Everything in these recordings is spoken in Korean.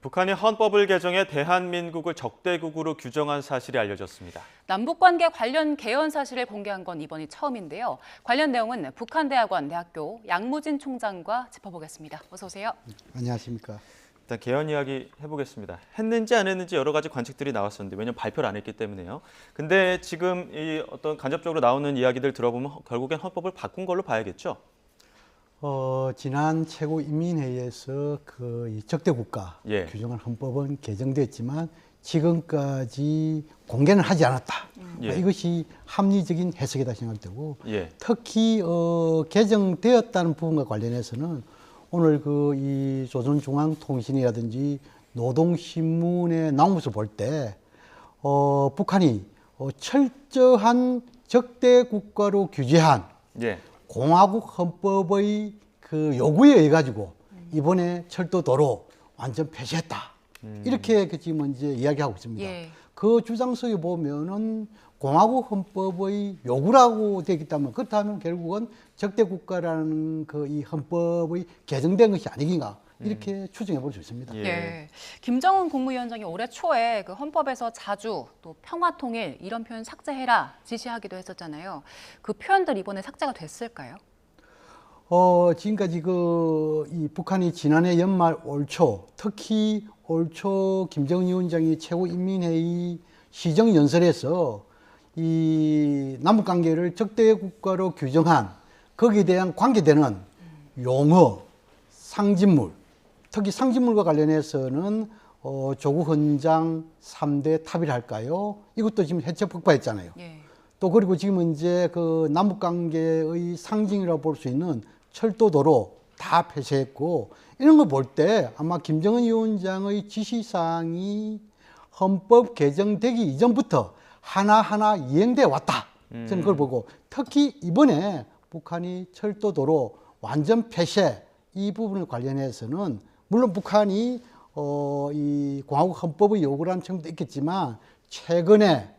북한이 헌법을 개정해 대한민국을 적대국으로 규정한 사실이 알려졌습니다. 남북관계 관련 개헌 사실을 공개한 건 이번이 처음인데요. 관련 내용은 북한대학원 대학교 양무진 총장과 짚어보겠습니다. 어서 오세요. 안녕하십니까. 일단 개헌 이야기 해보겠습니다. 했는지 안 했는지 여러 가지 관측들이 나왔었는데 왜냐면 발표를 안 했기 때문에요. 근데 지금 이 어떤 간접적으로 나오는 이야기들 들어보면 결국엔 헌법을 바꾼 걸로 봐야겠죠? 지난 최고인민회의에서 이 적대국가 예. 규정한 헌법은 개정됐지만 지금까지 공개는 하지 않았다. 예. 이것이 합리적인 해석이다 생각되고 예. 특히 개정되었다는 부분과 관련해서는 오늘 이 조선중앙통신이라든지 노동신문에 나온 것을 볼 때 북한이 철저한 적대국가로 규제한 예. 공화국 헌법의 그 요구에 의해 가지고 이번에 철도도로 완전 폐쇄했다. 이렇게 지금 이제 이야기하고 있습니다. 예. 그 주장 속에 보면은 공화국 헌법의 요구라고 되기 때문에 그렇다면 결국은 적대국가라는 이 헌법의 개정된 것이 아니긴가 이렇게 추정해 볼 수 있습니다. 예. 예. 김정은 국무위원장이 올해 초에 그 헌법에서 자주 또 평화통일 이런 표현 삭제해라 지시하기도 했었잖아요. 그 표현들 이번에 삭제가 됐을까요? 지금까지 이 북한이 지난해 연말 올 초, 특히 올 초 김정은 위원장이 최고인민회의 시정연설에서 이 남북관계를 적대국가로 규정한 거기에 대한 관계되는 용어, 상징물, 특히 상징물과 관련해서는 조국 헌장 3대 탑이랄까요? 이것도 지금 해체 폭파했잖아요. 예. 또 그리고 지금 이제 그 남북관계의 상징이라고 볼 수 있는 철도도로 다 폐쇄했고 이런 거 볼 때 아마 김정은 위원장의 지시사항이 헌법 개정되기 이전부터 하나하나 이행돼 왔다. 저는 그걸 보고 특히 이번에 북한이 철도도로 완전 폐쇄 이 부분을 관련해서는 물론 북한이 이 공화국 헌법의 요구라는 측면도 있겠지만 최근에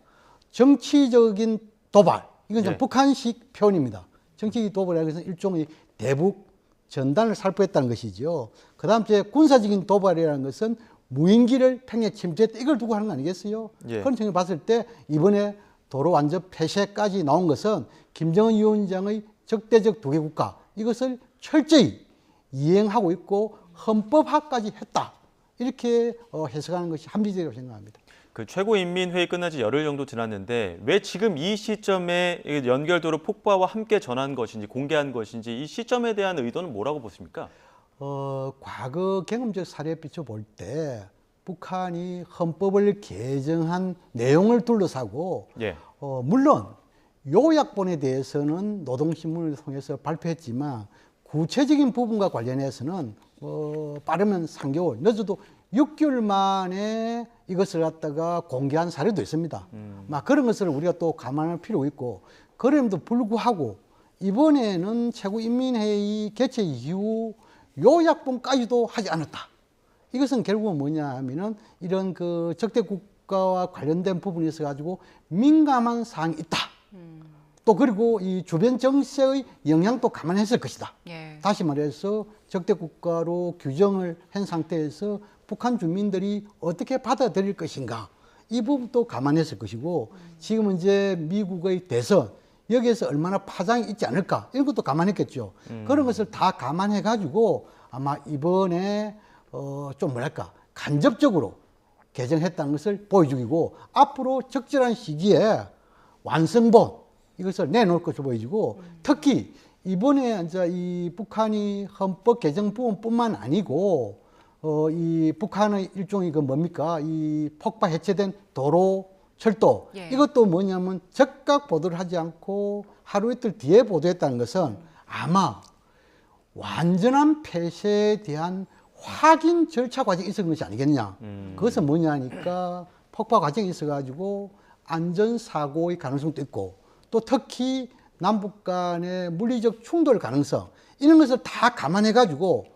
정치적인 도발 이건 좀 예. 북한식 표현입니다. 정치적 도발이라는 것은 일종의 대북 전단을 살포했다는 것이죠. 그 다음 째 군사적인 도발이라는 것은 무인기를 평양에 침투했다 이걸 두고 하는 거 아니겠어요? 예. 그런 측면에 봤을 때 이번에 도로 완전 폐쇄까지 나온 것은 김정은 위원장의 적대적 독일국가 이것을 철저히 이행하고 있고 헌법화까지 했다. 이렇게 해석하는 것이 합리적이라고 생각합니다. 그 최고인민회의 끝난 지 열흘 정도 지났는데 왜 지금 이 시점에 연결도로 폭파와 함께 전한 것인지 공개한 것인지 이 시점에 대한 의도는 뭐라고 보십니까? 과거 경험적 사례에 비춰볼 때 북한이 헌법을 개정한 내용을 둘러싸고 예. 물론 요약본에 대해서는 노동신문을 통해서 발표했지만 구체적인 부분과 관련해서는 빠르면 3개월, 늦어도 6개월 만에 이것을 갖다가 공개한 사례도 있습니다. 막 그런 것을 우리가 또 감안할 필요가 있고 그럼에도 불구하고 이번에는 최고인민회의 개최 이후 요약본까지도 하지 않았다. 이것은 결국은 뭐냐 하면은 이런 그 적대국가와 관련된 부분에 있어 가지고 민감한 사항이 있다. 또 그리고 이 주변 정세의 영향도 감안했을 것이다. 예. 다시 말해서 적대국가로 규정을 한 상태에서 북한 주민들이 어떻게 받아들일 것인가 이 부분도 감안했을 것이고 지금 이제 미국의 대선 여기에서 얼마나 파장이 있지 않을까 이런 것도 감안했겠죠. 그런 것을 다 감안해 가지고 아마 이번에 좀 뭐랄까 간접적으로 개정했다는 것을 보여주고 앞으로 적절한 시기에 완성본 이것을 내놓을 것으로 보여지고 특히 이번에 이제 이 북한이 헌법 개정 부분뿐만 아니고 이 북한의 일종의 그 뭡니까 이 폭파 해체된 도로 철도 예. 이것도 뭐냐면 즉각 보도를 하지 않고 하루 이틀 뒤에 보도했다는 것은 아마 완전한 폐쇄에 대한 확인 절차 과정이 있었던 것이 아니겠냐. 그것은 뭐냐 하니까 폭파 과정이 있어가지고 안전사고의 가능성도 있고 또 특히 남북 간의 물리적 충돌 가능성 이런 것을 다 감안해가지고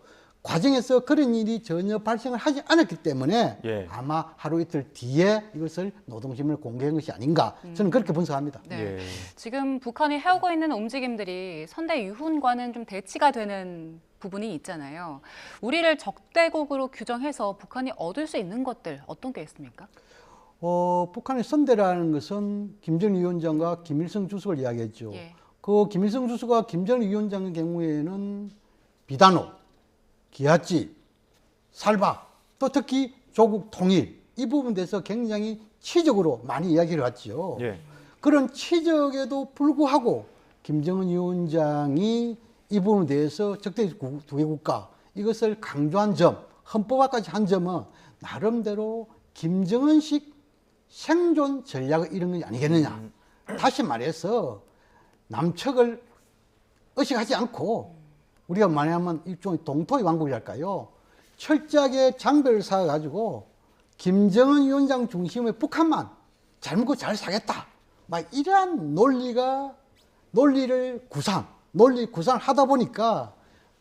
과정에서 그런 일이 전혀 발생을 하지 않았기 때문에 예. 아마 하루 이틀 뒤에 이것을 노동신문에 공개한 것이 아닌가 저는 그렇게 분석합니다. 네. 예. 지금 북한이 해오고 있는 움직임들이 선대 유훈과는 좀 대치가 되는 부분이 있잖아요. 우리를 적대국으로 규정해서 북한이 얻을 수 있는 것들 어떤 게 있습니까? 북한의 선대라는 것은 김정일 위원장과 김일성 주석을 이야기했죠. 예. 그 김일성 주석과 김정일 위원장의 경우에는 비단호, 기하지, 살바, 또 특히 조국 통일 이 부분에 대해서 굉장히 치적으로 많이 이야기를 했죠. 예. 그런 치적에도 불구하고 김정은 위원장이 이 부분에 대해서 적대 두개 국가 이것을 강조한 점, 헌법화까지 한 점은 나름대로 김정은식 생존 전략을 이런 건 아니겠느냐. 다시 말해서 남측을 의식하지 않고 우리가 말하면 일종의 동토의 왕국이랄까요. 철저하게 장벽을 쌓아가지고 김정은 위원장 중심의 북한만 잘 먹고 잘 사겠다. 막 이러한 논리를 구상을 하다 보니까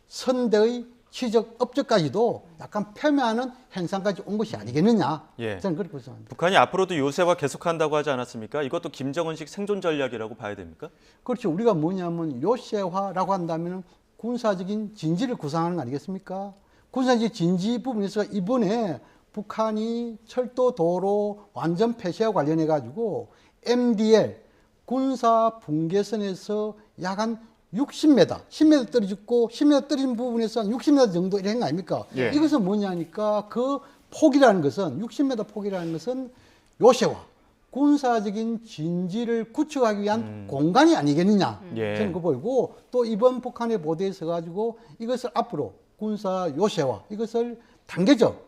선대의 취적 업적까지도 약간 폄훼하는 현상까지 온 것이 아니겠느냐. 예. 저는 그렇게 생각합니다. 북한이 앞으로도 요새화 계속한다고 하지 않았습니까? 이것도 김정은식 생존 전략이라고 봐야 됩니까? 그렇죠. 우리가 뭐냐면 요새화라고 한다면 군사적인 진지를 구상하는 거 아니겠습니까? 군사적 진지 부분에서 이번에 북한이 철도 도로 완전 폐쇄와 관련해 가지고 MDL 군사 분계선에서 약 한 60m, 10m 떨어졌고 10m 떨어진 부분에서 한 60m 정도 이런 거 아닙니까? 예. 이것은 뭐냐니까 그 폭이라는 것은 60m 폭이라는 것은 요새화 군사적인 진지를 구축하기 위한 공간이 아니겠느냐. 예. 저는 그거 보고 또 이번 북한의 보도에서 가지고 이것을 앞으로 군사 요새화 이것을 단계적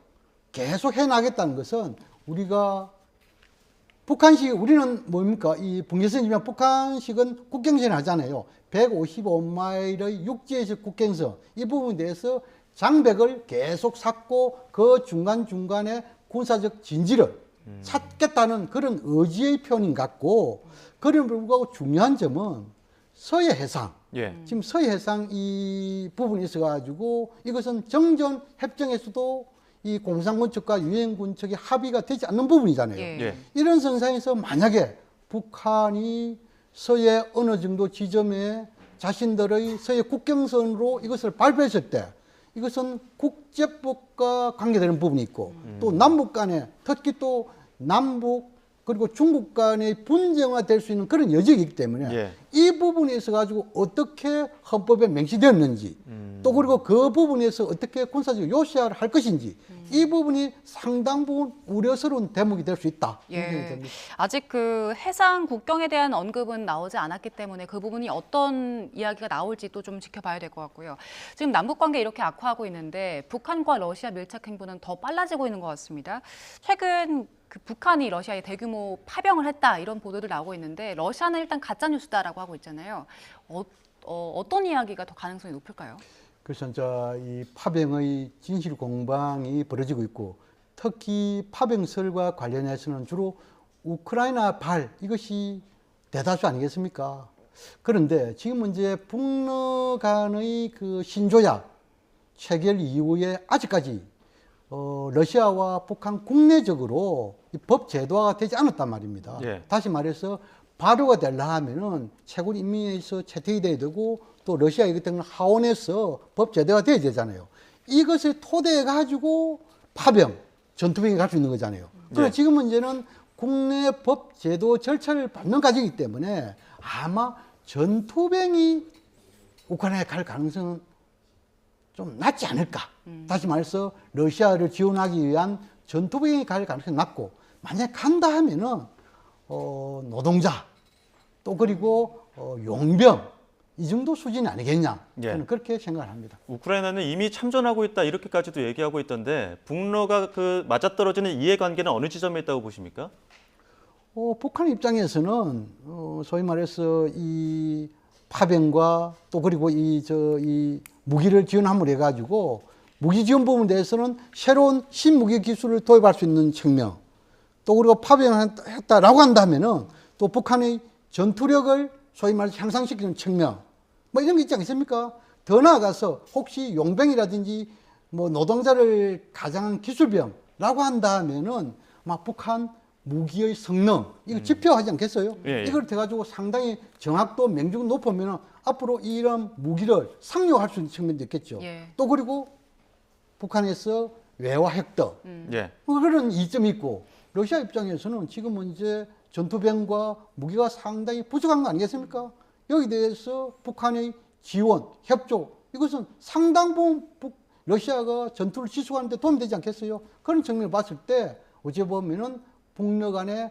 계속 해나가겠다는 것은 우리가 북한식 우리는 뭡니까? 이 분계선이면 북한식은 국경선을 하잖아요. 155마일의 육지에서 국경선 이 부분에 대해서 장벽을 계속 쌓고 그 중간중간에 군사적 진지를 찾겠다는 그런 의지의 표현인 것 같고 그런 불구하고 중요한 점은 서해 해상 예. 지금 서해 해상 이 부분이 있어가지고 이것은 정전 협정에서도 이 공산군 측과 유엔군 측이 합의가 되지 않는 부분이잖아요. 예. 예. 이런 선상에서 만약에 북한이 서해 어느 정도 지점에 자신들의 서해 국경선으로 이것을 발표했을 때 이것은 국제법과 관계되는 부분이 있고 또 남북 간에 특히 또 남북 그리고 중국 간의 분쟁화 될 수 있는 그런 여지가 있기 때문에 예. 이 부분에 있어 가지고 어떻게 헌법에 명시되었는지 또 그리고 그 부분에서 어떻게 군사적 요새화를 할 것인지 이 부분이 상당 부분 우려스러운 대목이 될 수 있다. 이렇게 예. 생각됩니다. 아직 그 해상 국경에 대한 언급은 나오지 않았기 때문에 그 부분이 어떤 이야기가 나올지도 좀 지켜봐야 될 것 같고요. 지금 남북 관계 이렇게 악화하고 있는데 북한과 러시아 밀착 행보는 더 빨라지고 있는 것 같습니다. 최근 그 북한이 러시아에 대규모 파병을 했다 이런 보도들 나오고 있는데 러시아는 일단 가짜 뉴스다라고 하고 있잖아요. 어떤 이야기가 더 가능성이 높을까요? 그래서 이제 이 파병의 진실 공방이 벌어지고 있고 특히 파병설과 관련해서는 주로 우크라이나 발 이것이 대다수 아니겠습니까? 그런데 지금 이제 북러 간의 그 신조약 체결 이후에 아직까지 러시아와 북한 국내적으로 이 법 제도화가 되지 않았단 말입니다. 예. 다시 말해서 발효가 되려 하면은 최고인민회의에서 채택이 돼야 되고 또 러시아 이것 때문에 하원에서 법 제도가 돼야 되잖아요. 이것을 토대해 가지고 파병, 전투병이 갈 수 있는 거잖아요. 그러나 예. 지금 문제는 국내 법 제도 절차를 밟는 과정이기 때문에 아마 전투병이 우크라이나에 갈 가능성은 좀 낮지 않을까. 다시 말해서 러시아를 지원하기 위한 전투병이 갈 가능성이 낮고 만약 간다 하면은 노동자 또 그리고 용병 이 정도 수준이 아니겠냐. 예. 저는 그렇게 생각을 합니다. 우크라이나는 이미 참전하고 있다 이렇게까지도 얘기하고 있던데 북러가 그 맞아떨어지는 이해관계는 어느 지점에 있다고 보십니까? 북한 입장에서는 소위 말해서 이 파병과 또 그리고 이 무기를 지원함으로 해가지고 무기 지원 부분에 대해서는 새로운 신무기 기술을 도입할 수 있는 측면 또 그리고 파병을 했다라고 한다면은 또 북한의 전투력을 소위 말해서 향상시키는 측면 뭐 이런 게 있지 않습니까? 더 나아가서 혹시 용병이라든지 뭐 노동자를 가장한 기술병라고 한다면은 막 북한 무기의 성능 이거 지표하지 않겠어요? 예, 예. 이걸 돼가지고 상당히 정확도 명중이 높으면 앞으로 이런 무기를 상용할 수 있는 측면도 있겠죠. 예. 또 그리고 북한에서 외화 획득 예. 그런 이점이 있고 러시아 입장에서는 지금 이제 전투병과 무기가 상당히 부족한 거 아니겠습니까? 여기 대해서 북한의 지원, 협조 이것은 상당 부분 러시아가 전투를 지속하는 데 도움이 되지 않겠어요? 그런 측면을 봤을 때 어찌 보면은 북러 간의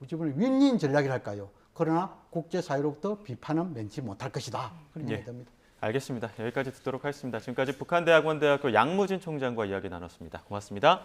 어찌 보면 윈윈 전략이랄까요? 그러나 국제사회로부터 비판은 면치 못할 것이다. 그런 예. 얘기 됩니다. 알겠습니다. 여기까지 듣도록 하겠습니다. 지금까지 북한대학원대학교 양무진 총장과 이야기 나눴습니다. 고맙습니다.